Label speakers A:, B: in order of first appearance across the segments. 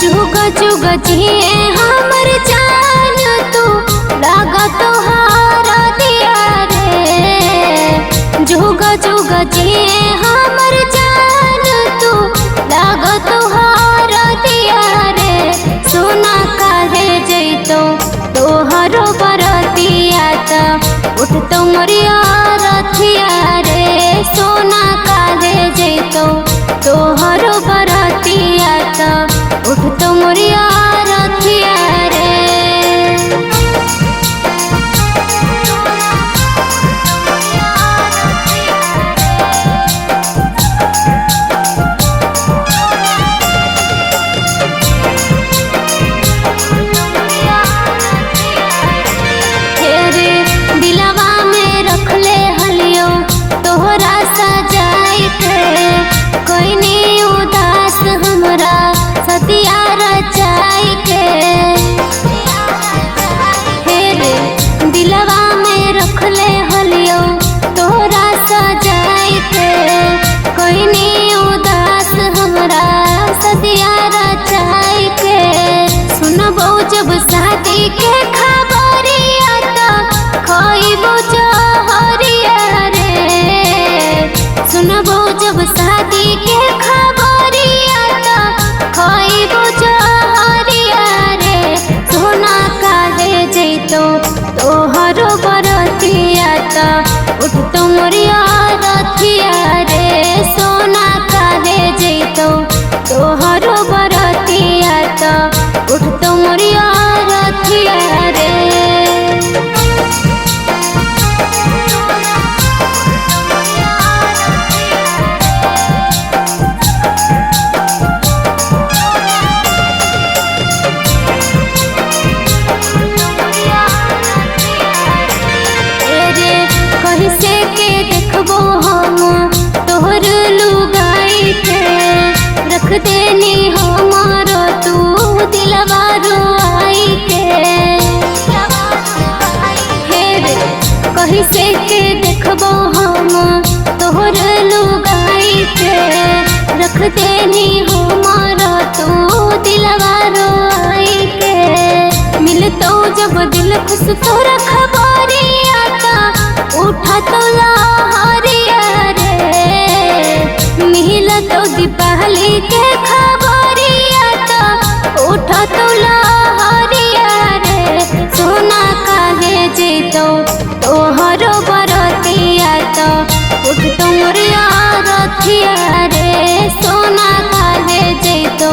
A: जुग जुग जिए हमर जान तू लगा तोहार दिया रे। जुग जुग जिए हमर जान तू लगा तोहार दिया रे। सोना काहे जैतो तोहरो बरतिया त उठ तो मोरिया रथिया रे। सोना काहे जैतो तोहरो बरतिया त उठ तो मोरिया रथिया रे। तेरे दिलवा में रखले हलियो तोहरा सजाई के। कोई नहीं उदास हमरा सतिया रचाई के। हेरे दिलवा में रखले हलियो तोहरा सजाई के। कोई नहीं उदास हमरा सतिया रचाई के। सुनबो जब शादी के खबरिया त खइबो जहरिया रे। सुनबो जब शादी के खबरिया त खइबो जहरिया रे। सोना काहे जैतो तोहरो बरतिया त उठ तो मोरिया रथिया रे। सोना काहे जैतो तोहरो बरतिया त उठ तो मोरिया रथिया रे। कैसे के देखबो हम तोहर लुगाई के। रख देनी हमारो तू दिलवा रोआई के। हेरे कैसे के देखबो हम तोहर लुगाई के। रख देनी हमारो तू दिलवा रोआई के। मिलतो जब दिल खुश तोरा खबरिया त उठा तो लहरिया रे। मिला तो दीपावली के खबरिया त उठा तो लहरिया रे। सोना काहे जैतो तोहरो बरतिया त उठ तो मोरिया रथिया रे। सोना काहे जैतो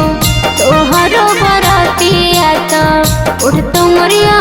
A: तोहरो बरतिया त उठ तो मोरिया